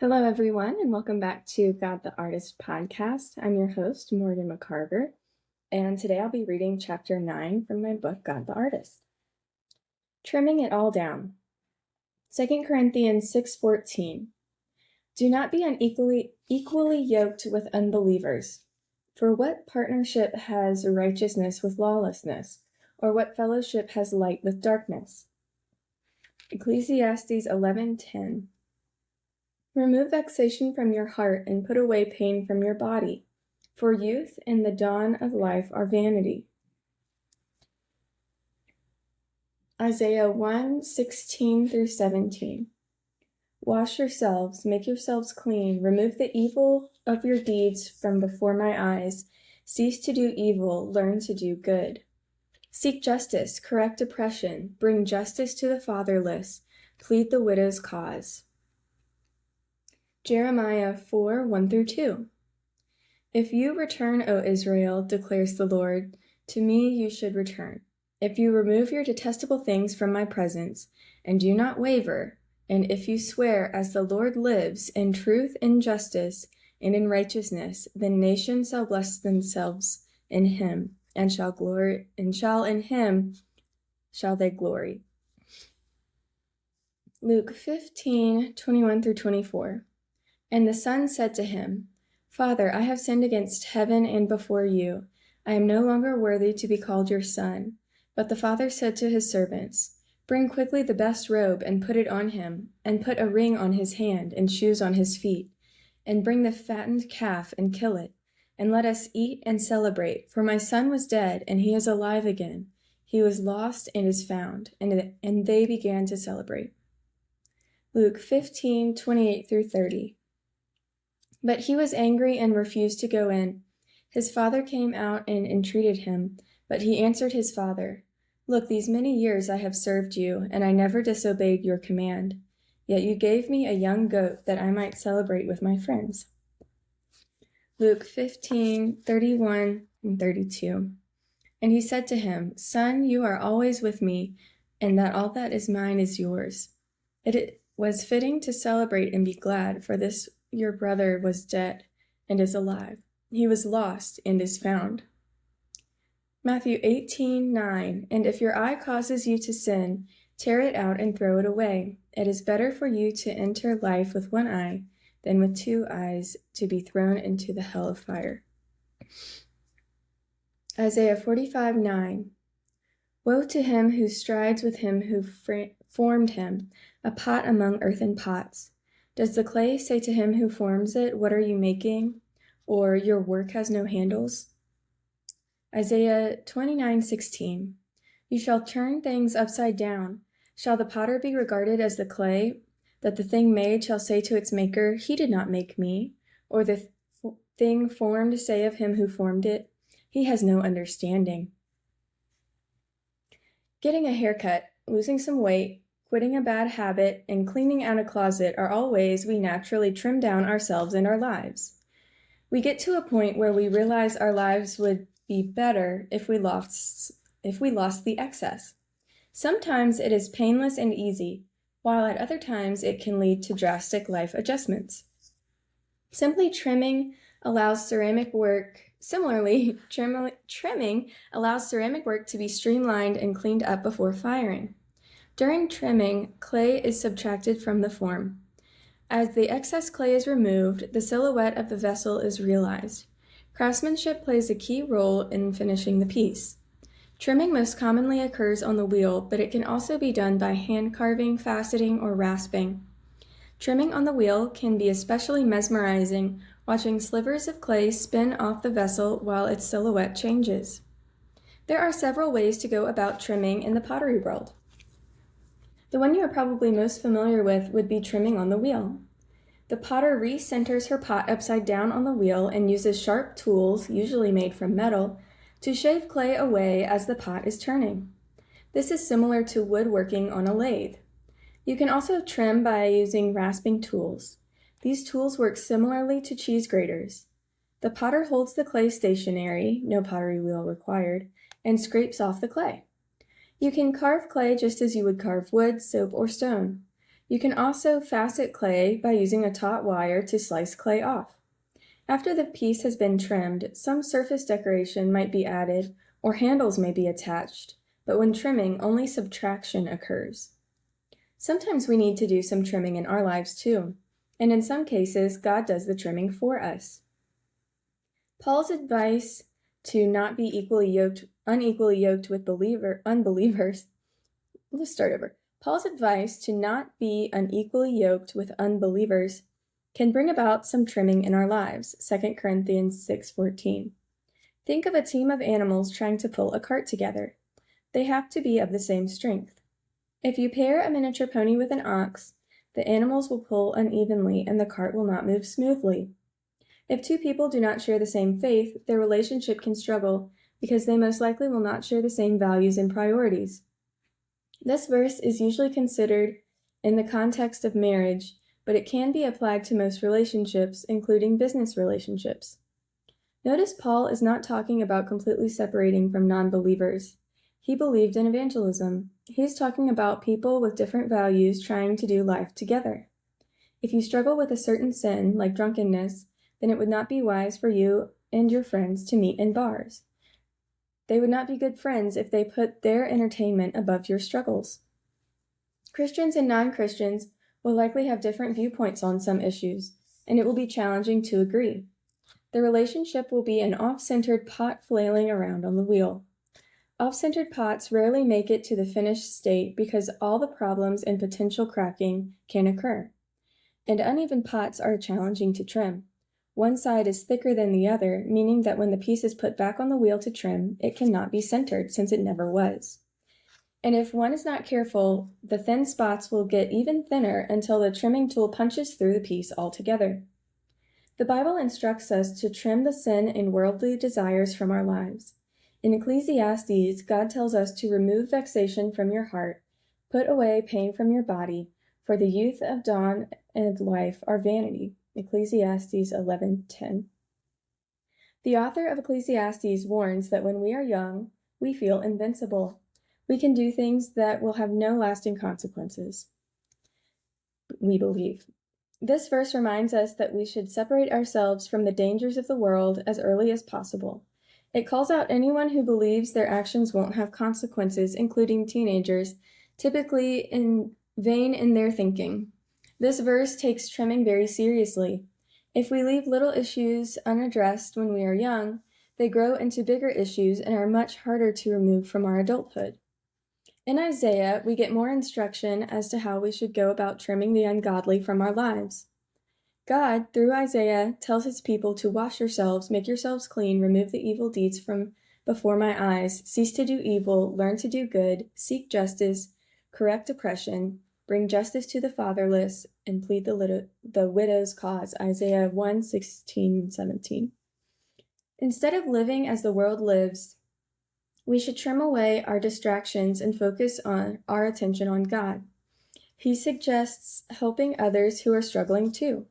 Hello, everyone, and welcome back to God the Artist podcast. I'm your host, Morgan McCarver, and today I'll be reading chapter 9 from my book, God the Artist. Trimming it all down. 2 Corinthians 6:14. Do not be unequally yoked with unbelievers. For what partnership has righteousness with lawlessness, or what fellowship has light with darkness? Ecclesiastes 11:10. Remove vexation from your heart and put away pain from your body, for youth and the dawn of life are vanity. Isaiah 1:16-17. Wash yourselves, make yourselves clean, remove the evil of your deeds from before my eyes. Cease to do evil, learn to do good. Seek justice, correct oppression, bring justice to the fatherless, plead the widow's cause. Jeremiah 4:1-2. If you return, O Israel, declares the Lord, to me you should return. If you remove your detestable things from my presence, and do not waver, and if you swear as the Lord lives, in truth and justice, and in righteousness, then nations shall bless themselves in him, and shall in him shall they glory. Luke 15:21-24. And the son said to him, Father, I have sinned against heaven and before you. I am no longer worthy to be called your son. But the father said to his servants, Bring quickly the best robe and put it on him, and put a ring on his hand and shoes on his feet. And bring the fattened calf and kill it, and let us eat and celebrate. For my son was dead, and he is alive again. He was lost and is found. And they began to celebrate. Luke 15:28-30. But he was angry and refused to go in. His father came out and entreated him, but he answered his father, Look, these many years I have served you, and I never disobeyed your command. Yet you gave me a young goat that I might celebrate with my friends. Luke 15:31-32. And he said to him, Son, you are always with me, and that all that is mine is yours. It was fitting to celebrate and be glad, for this your brother was dead and is alive. He was lost and is found. Matthew 18:9. And if your eye causes you to sin, tear it out and throw it away. It is better for you to enter life with one eye than with two eyes to be thrown into the hell of fire. Isaiah 45:9. Woe to him who strides with him who formed him, a pot among earthen pots. Does the clay say to him who forms it, What are you making? Or your work has no handles? Isaiah 29:16. You shall turn things upside down. Shall the potter be regarded as the clay, that the thing made shall say to its maker, He did not make me? Or the thing formed say of him who formed it, He has no understanding. Getting a haircut, losing some weight, quitting a bad habit, and cleaning out a closet are all ways we naturally trim down ourselves and our lives. We get to a point where we realize our lives would be better if we lost the excess. Sometimes it is painless and easy, while at other times it can lead to drastic life adjustments. Trimming allows ceramic work to be streamlined and cleaned up before firing. During trimming, clay is subtracted from the form. As the excess clay is removed, the silhouette of the vessel is realized. Craftsmanship plays a key role in finishing the piece. Trimming most commonly occurs on the wheel, but it can also be done by hand carving, faceting, or rasping. Trimming on the wheel can be especially mesmerizing, watching slivers of clay spin off the vessel while its silhouette changes. There are several ways to go about trimming in the pottery world. The one you are probably most familiar with would be trimming on the wheel. The potter recenters her pot upside down on the wheel and uses sharp tools, usually made from metal, to shave clay away as the pot is turning. This is similar to woodworking on a lathe. You can also trim by using rasping tools. These tools work similarly to cheese graters. The potter holds the clay stationary, no pottery wheel required, and scrapes off the clay. You can carve clay just as you would carve wood, soap, or stone. You can also facet clay by using a taut wire to slice clay off. After the piece has been trimmed, some surface decoration might be added or handles may be attached, but when trimming, only subtraction occurs. Sometimes we need to do some trimming in our lives too, and in some cases, God does the trimming for us. Paul's advice to not be unequally yoked with unbelievers. Let's start over. Paul's advice to not be unequally yoked with unbelievers can bring about some trimming in our lives. 2 Corinthians 6:14. Think of a team of animals trying to pull a cart together. They have to be of the same strength. If you pair a miniature pony with an ox, the animals will pull unevenly and the cart will not move smoothly. If two people do not share the same faith, their relationship can struggle because they most likely will not share the same values and priorities. This verse is usually considered in the context of marriage, but it can be applied to most relationships, including business relationships. Notice Paul is not talking about completely separating from non-believers. He believed in evangelism. He's talking about people with different values trying to do life together. If you struggle with a certain sin, like drunkenness, then it would not be wise for you and your friends to meet in bars. They would not be good friends if they put their entertainment above your struggles. Christians and non-Christians will likely have different viewpoints on some issues, and it will be challenging to agree. The relationship will be an off-centered pot flailing around on the wheel. Off-centered pots rarely make it to the finished state because all the problems and potential cracking can occur. And uneven pots are challenging to trim. One side is thicker than the other, meaning that when the piece is put back on the wheel to trim, it cannot be centered since it never was. And if one is not careful, the thin spots will get even thinner until the trimming tool punches through the piece altogether. The Bible instructs us to trim the sin and worldly desires from our lives. In Ecclesiastes, God tells us to remove vexation from your heart, put away pain from your body, for the youth of dawn and life are vanity. Ecclesiastes 11:10. The author of Ecclesiastes warns that when we are young, we feel invincible. We can do things that will have no lasting consequences, we believe. This verse reminds us that we should separate ourselves from the dangers of the world as early as possible. It calls out anyone who believes their actions won't have consequences, including teenagers, typically in vain in their thinking. This verse takes trimming very seriously. If we leave little issues unaddressed when we are young, they grow into bigger issues and are much harder to remove from our adulthood. In Isaiah, we get more instruction as to how we should go about trimming the ungodly from our lives. God, through Isaiah, tells his people to wash yourselves, make yourselves clean, remove the evil deeds from before my eyes, cease to do evil, learn to do good, seek justice, correct oppression, bring justice to the fatherless, and plead the widow's cause. Isaiah 1:16-17. Instead of living as the world lives, we should trim away our distractions and focus our attention on God. He suggests helping others who are struggling too.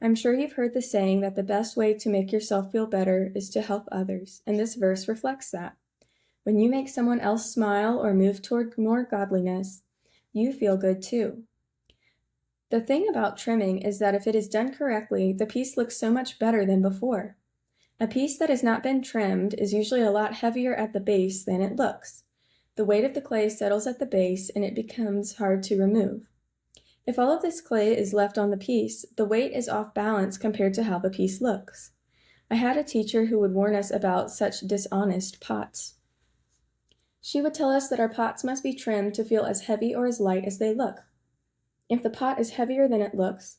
I'm sure you've heard the saying that the best way to make yourself feel better is to help others, and this verse reflects that. When you make someone else smile or move toward more godliness, you feel good too. The thing about trimming is that if it is done correctly, the piece looks so much better than before. A piece that has not been trimmed is usually a lot heavier at the base than it looks. The weight of the clay settles at the base and it becomes hard to remove. If all of this clay is left on the piece, the weight is off balance compared to how the piece looks. I had a teacher who would warn us about such dishonest pots. She would tell us that our pots must be trimmed to feel as heavy or as light as they look. If the pot is heavier than it looks,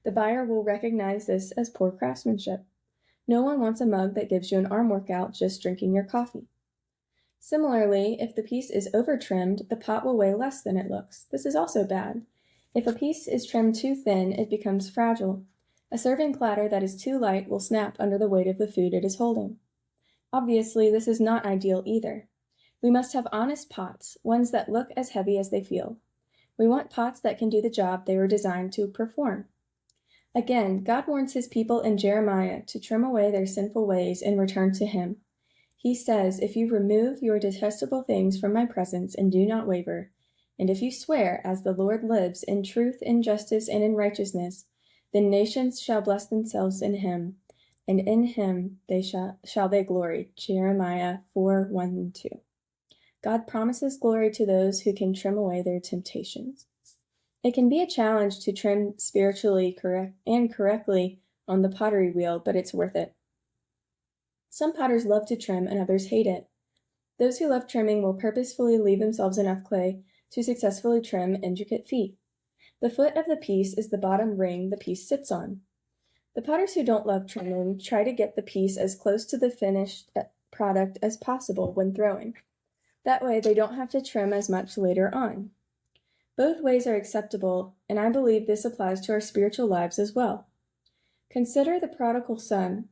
the buyer will recognize this as poor craftsmanship. No one wants a mug that gives you an arm workout just drinking your coffee. Similarly, if the piece is over-trimmed, the pot will weigh less than it looks. This is also bad. If a piece is trimmed too thin, it becomes fragile. A serving platter that is too light will snap under the weight of the food it is holding. Obviously, this is not ideal either. We must have honest pots, ones that look as heavy as they feel. We want pots that can do the job they were designed to perform. Again, God warns his people in Jeremiah to trim away their sinful ways and return to him. He says, "If you remove your detestable things from my presence and do not waver, And if you swear, as the Lord lives, in truth, in justice, and in righteousness, then nations shall bless themselves in him, and in him they shall they glory. Jeremiah 4:1-2. God promises glory to those who can trim away their temptations. It can be a challenge to trim spiritually correctly on the pottery wheel, but it's worth it. Some potters love to trim and others hate it. Those who love trimming will purposefully leave themselves enough clay to successfully trim intricate feet. The foot of the piece is the bottom ring the piece sits on. The potters who don't love trimming try to get the piece as close to the finished product as possible when throwing. That way they don't have to trim as much later on. Both ways are acceptable, and I believe this applies to our spiritual lives as well. Consider the prodigal son.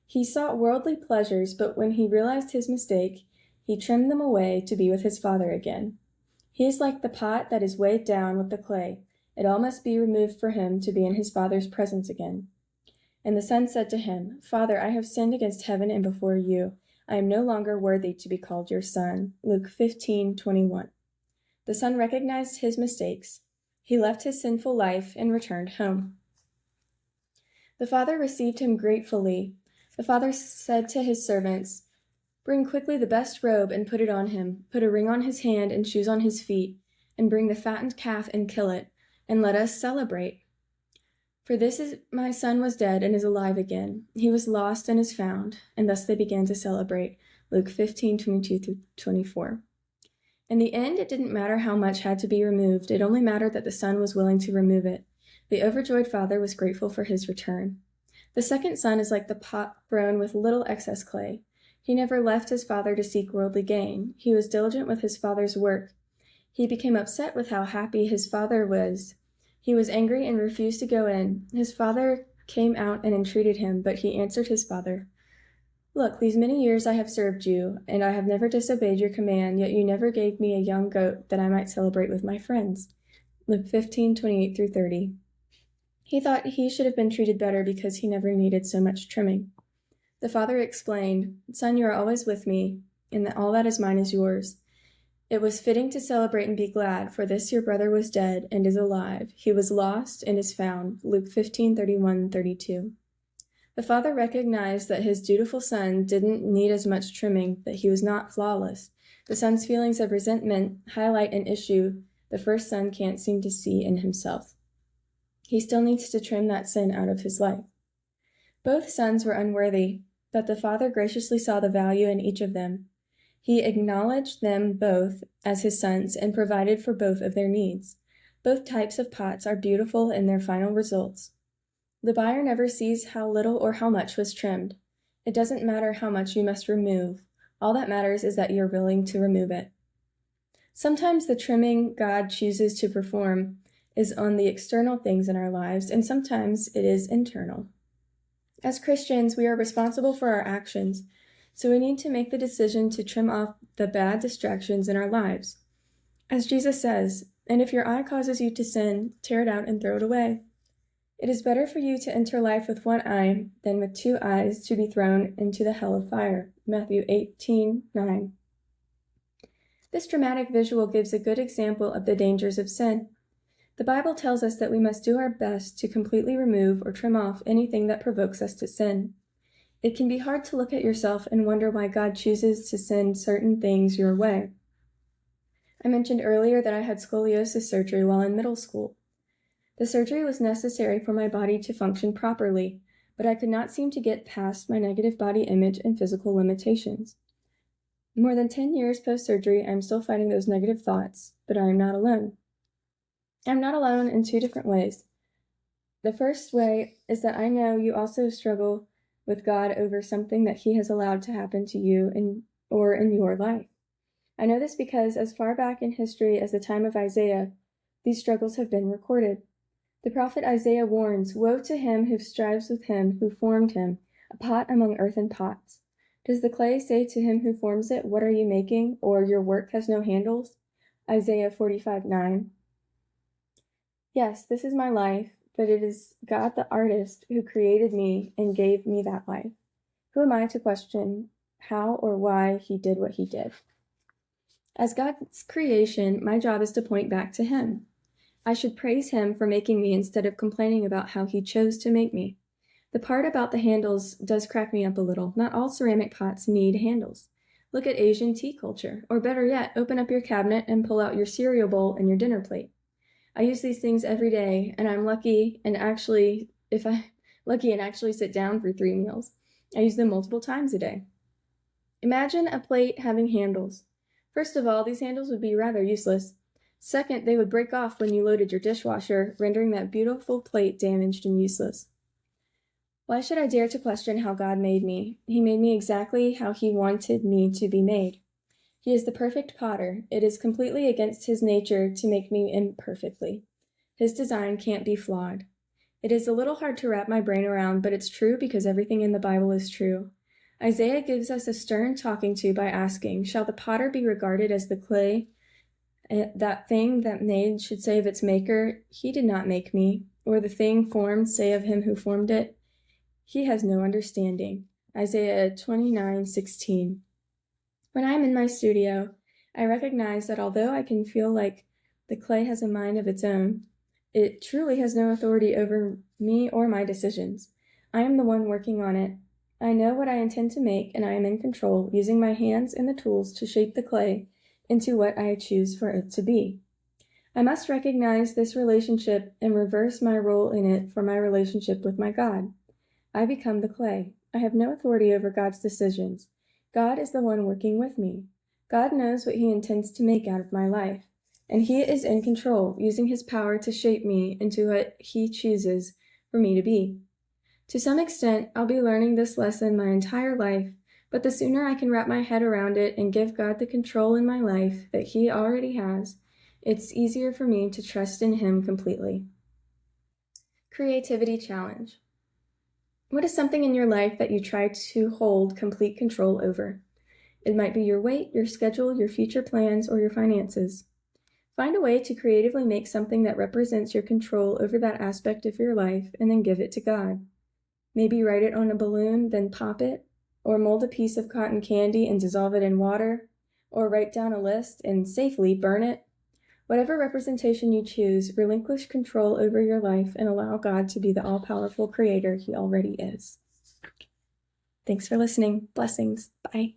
He sought worldly pleasures, but when he realized his mistake, he trimmed them away to be with his father again. He is like the pot that is weighed down with the clay. It all must be removed for him to be in his father's presence again. And the son said to him, Father, I have sinned against heaven and before you. I am no longer worthy to be called your son. Luke 15:21. The son recognized his mistakes. He left his sinful life and returned home. The father received him gratefully. The father said to his servants, Bring quickly the best robe and put it on him. Put a ring on his hand and shoes on his feet, and bring the fattened calf and kill it, and let us celebrate. For this is my son was dead and is alive again. He was lost and is found. And thus they began to celebrate. Luke 15:22-24. In the end, it didn't matter how much had to be removed. It only mattered that the son was willing to remove it. The overjoyed father was grateful for his return. The second son is like the pot thrown with little excess clay. He never left his father to seek worldly gain. He was diligent with his father's work. He became upset with how happy his father was. He was angry and refused to go in. His father came out and entreated him, but he answered his father, Look, these many years I have served you, and I have never disobeyed your command, yet you never gave me a young goat that I might celebrate with my friends. Luke 15:28-30. He thought he should have been treated better because he never needed so much trimming. The father explained, Son, you are always with me, and that all that is mine is yours. It was fitting to celebrate and be glad, for this your brother was dead and is alive. He was lost and is found. Luke 15:31-32. The father recognized that his dutiful son didn't need as much trimming, that he was not flawless. The son's feelings of resentment highlight an issue the first son can't seem to see in himself. He still needs to trim that sin out of his life. Both sons were unworthy, but the father graciously saw the value in each of them. He acknowledged them both as his sons and provided for both of their needs. Both types of pots are beautiful in their final results. The buyer never sees how little or how much was trimmed. It doesn't matter how much you must remove. All that matters is that you're willing to remove it. Sometimes the trimming God chooses to perform is on the external things in our lives, and sometimes it is internal. As Christians, we are responsible for our actions, so we need to make the decision to trim off the bad distractions in our lives. As Jesus says, and if your eye causes you to sin, tear it out and throw it away. It is better for you to enter life with one eye than with two eyes to be thrown into the hell of fire. Matthew 18:9. This dramatic visual gives a good example of the dangers of sin. The Bible tells us that we must do our best to completely remove or trim off anything that provokes us to sin. It can be hard to look at yourself and wonder why God chooses to send certain things your way. I mentioned earlier that I had scoliosis surgery while in middle school. The surgery was necessary for my body to function properly, but I could not seem to get past my negative body image and physical limitations. More than 10 years post-surgery, I'm still fighting those negative thoughts, but I am not alone. I'm not alone in two different ways. The first way is that I know you also struggle with God over something that He has allowed to happen to you in your life. I know this because as far back in history as the time of Isaiah, these struggles have been recorded. The prophet Isaiah warns, Woe to him who strives with him who formed him, a pot among earthen pots. Does the clay say to him who forms it, What are you making? Or your work has no handles? Isaiah 45:9. Yes, this is my life, but it is God the artist who created me and gave me that life. Who am I to question how or why He did what He did? As God's creation, my job is to point back to Him. I should praise Him for making me instead of complaining about how He chose to make me. The part about the handles does crack me up a little. Not all ceramic pots need handles. Look at Asian tea culture, or better yet, open up your cabinet and pull out your cereal bowl and your dinner plate. I use these things every day, and I'm lucky and actually sit down for 3 meals. I use them multiple times a day. Imagine a plate having handles. First of all, these handles would be rather useless. Second, they would break off when you loaded your dishwasher, rendering that beautiful plate damaged and useless. Why should I dare to question how God made me? He made me exactly how He wanted me to be made. He is the perfect potter. It is completely against His nature to make me imperfectly. His design can't be flawed. It is a little hard to wrap my brain around, but it's true because everything in the Bible is true. Isaiah gives us a stern talking to by asking, shall the potter be regarded as the clay? That thing that made should say of its maker, he did not make me, or the thing formed say of him who formed it, he has no understanding. Isaiah 29:16. When I am in my studio, I recognize that although I can feel like the clay has a mind of its own, it truly has no authority over me or my decisions. I am the one working on it. I know what I intend to make, and I am in control, using my hands and the tools to shape the clay into what I choose for it to be. I must recognize this relationship and reverse my role in it for my relationship with my God. I become the clay. I have no authority over God's decisions. God is the one working with me. God knows what He intends to make out of my life, and He is in control, using His power to shape me into what He chooses for me to be. To some extent, I'll be learning this lesson my entire life, but the sooner I can wrap my head around it and give God the control in my life that He already has, it's easier for me to trust in Him completely. Creativity challenge. What is something in your life that you try to hold complete control over? It might be your weight, your schedule, your future plans, or your finances. Find a way to creatively make something that represents your control over that aspect of your life and then give it to God. Maybe write it on a balloon, then pop it, or mold a piece of cotton candy and dissolve it in water, or write down a list and safely burn it. Whatever representation you choose, relinquish control over your life and allow God to be the all-powerful creator He already is. Thanks for listening. Blessings. Bye.